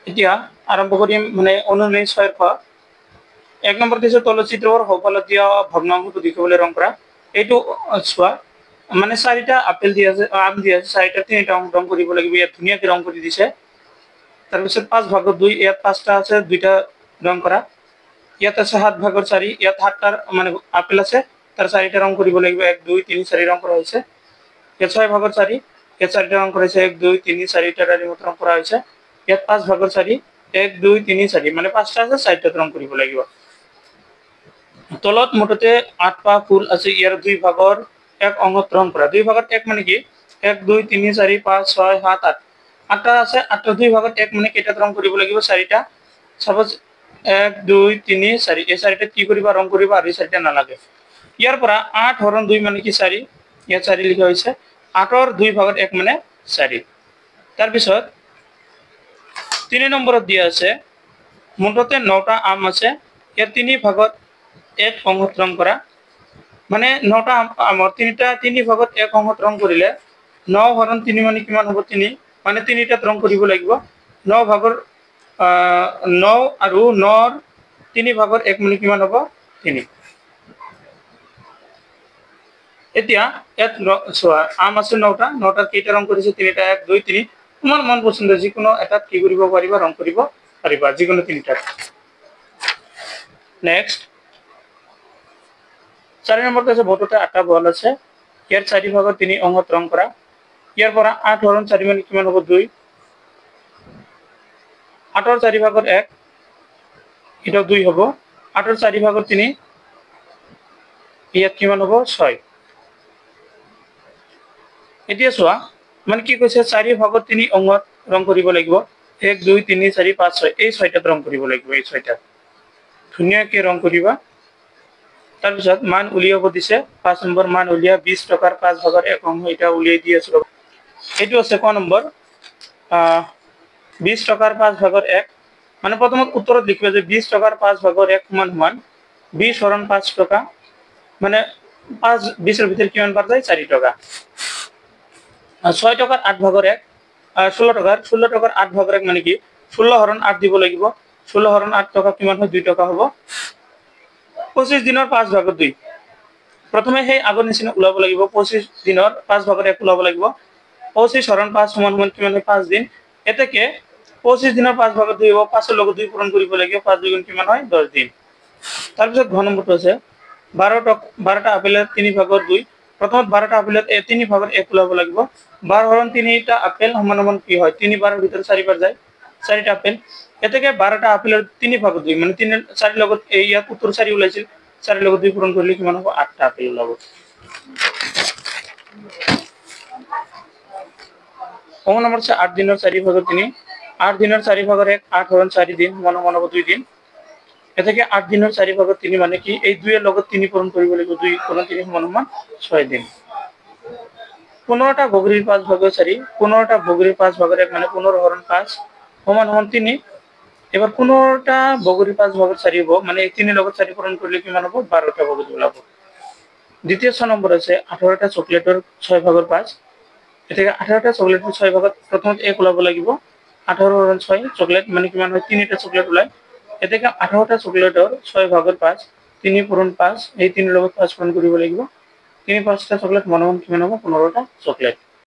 এতিয়া আৰম্ভ কৰিম মানে অনুনৈ 6 ৰ এক নম্বৰ দিছে তলচিত্ৰৰ সোঁফালে দিয়া ভগ্নাংশটো দেখিবলৈ ৰং কৰা এইটো চোৱা মানে 4টা আপেল দিয়া আছে আম দিয়া আছে 4টা 3টা ৰং কৰিব লাগিব ইয়াত ধুনীয়াকৈ ৰং কৰি দিছে তাৰ পিছত 5/2 ইয়াত 5টা আছে 2টা ৰং কৰা ইয়াত আছে 7/4 ইয়াত 7টাৰ মানে আপেল আছে তাৰ 4টা ৰং কৰিব লাগিব 1 2 3 4 ৰং কৰা হৈছে ইয়াত 6/4 ইয়াত 4টা ৰং কৰা হৈছে 1 2 3 4টা ৰিমত ৰং কৰা হৈছে ইয়াত 5/4 1 2 3 4 মানে 5টা আছে 4টা ৰং কৰিব লাগিব তলত মুঠতে 8টা ফুল আছে ইয়াৰ 2 ভাগৰ এক অংশত ৰং কৰা 2 ভাগত 1 মানে কি 1 2 3 4 5 6 7 8 8টা আছে 8টা 2 ভাগত 1 মানে কেইটা ৰং কৰিব লাগিব 4টা সাপোজ 1 2 3 4 এই 4টা কি কৰিবা ৰং কৰিবা আৰু 4টা নালাগে ইয়াৰ পৰা 8 হৰণ 2 মানে কি 4 ইয়াত 4 লিখা হৈছে 8ৰ 2 ভাগত 1 মানে 4 তাৰ পিছত 3 নম্বৰত দিয়া আছে মুঠতে 9টা আম আছে ইয়াত 3 ভাগত 1 অংশত ৰং কৰা মানে 9টা আমৰ 3 ভাগত 1 অংশত ৰং কৰিলে 9 হৰণ 3 মানে কিমান হ'ব 3 মানে 3টাত ৰং কৰিব লাগিব 9 ভাগৰ 9 আৰু 9ৰ 3 ভাগৰ 1 মানে কিমান হ'ব 3 এতিয়া ইয়াত চোৱা আম আছে 9টাৰ কেইটা ৰং কৰিছে 3টা 1 2 3 তোমাৰ মন পছন্দ যিকোনো এটাত কি কৰিব পাৰিবা ৰং কৰিব পাৰিবা যিকোনো 3টাত নেক্সট 4 নম্বৰতে আছে বটতে 8টা বল আছে ইয়াৰ 4 ভাগৰ 3 অংশত ৰং কৰা ইয়াৰ পৰা 8 হৰণ 4 মানে কিমান হ'ব 2 8ৰ 4 ভাগৰ 1 এটা 2 হ'ব 8ৰ 4 ভাগৰ 3 ইয়াত কিমান হ'ব 6 এতিয়া চোৱা মানে কি কৈছে 4 ভাগৰ 3 অংশত ৰং কৰিব লাগিব 1 2 3 4 5 6 এই 6টাত ৰং কৰিব লাগিব এই 6টাত ধুনীয়াকৈ ৰং কৰিবা তাৰ পিছত মান উলিয়াব দিছে 5 নম্বৰ মান উলিয়া 20 টকাৰ 5 ভাগৰ 1 অংশ এটা উলিয়াই দি আছো এইটো আছে ক নম্বৰ 20 টকাৰ 5 ভাগৰ 1 মানে প্ৰথমত উত্তৰত লিখিবা যে 20 টকাৰ 5 ভাগৰ 1 সমান সমান 20 হৰণ 5 টকা মানে 5 20 এৰ ভিতৰ কিমান পাৰ যায় 4 টাকা 6 টাকাৰ 8 ভাগৰ 1 16 টাকাৰ 8 ভাগৰ 1 মানে কি 16 হৰণ 8 দিব লাগিব 16 হৰণ 8 টাকা কিমান হয় 2 টাকা হ'ব 25 দিনৰ 5 ভাগৰ 2 প্ৰথমে সেই আগৰ নিচিনা উলাব লাগিব 25 দিনৰ 5 ভাগৰ 1 উলাব লাগিব 25 হৰণ 5 সমান সমান কিমান হয় 5 দিন এতেকে 25 দিনৰ 5 ভাগৰ 2 হ'ব 5 ৰ লগত 2 পূৰণ কৰিব লাগিব 5 দুগুণ কিমান হয় 10 দিন তাৰ পিছত ঘ নম্বৰটো আছে 12টা আপেলৰ 3 ভাগৰ 2 প্ৰথমত 12টা আপেলৰ 3 ভাগৰ 1 উলাব লাগিব 12 হৰণ 3টা আপেল সমান সমান কি হয় 3 বাৰৰ ভিতৰত 4 বাৰ যায় 4টা আপেল এতেকে 12টা আপেলৰ 3 ভাগৰ 2 মানে 3 4 লগত ইয়াত উত্তৰ 4 ওলাইছিল 4 লগত 2 পূৰণ কৰিলে কিমান হ'ব 8টা আপেল ওলাব ক নম্বৰ আছে 8 দিনৰ 4 ভাগৰ 3 8 দিনৰ 4 ভাগৰ 1 8 হৰণ 4 দিন সমান সমান হ'ব 2 দিন এতেকে 8 দিনৰ 4 ভাগৰ 3 মানে কি এই 2 এৰ লগত 3 পূৰণ কৰিব লাগিব 2 কোন 3 সমান সমান 6 দিন 15টা বগৰিৰ 5 ভাগৰ 4 15টা বগৰিৰ 5 ভাগৰ 1 মানে 15 হৰণ 5 সমান সমান 3 এবাৰ 15টা বগৰিৰ 5 ভাগৰ 4 হ'ব মানে এই 3 এৰ লগত 4 পূৰণ কৰিলে কিমান হ'ব 12টা বগৰি ওলাব দ্বিতীয় নম্বৰ আছে 18টা চকলেটৰ 6 ভাগৰ 5 এতেকে 18টা চকলেটৰ 6 ভাগত প্ৰথমত 1 ওলাব লাগিব 18 হরণ 6 চকলেট মানে কিমান হয় 3টা চকলেট ওলাই এতেকে 18টা চকলেটৰ 6 ভাগৰ 5 3 পূৰণ 5 এই 3 লগত 5 পূৰণ কৰিব লাগিব 3 5টা চকলেট মনমন কিমান হ'ব 15টা চকলেট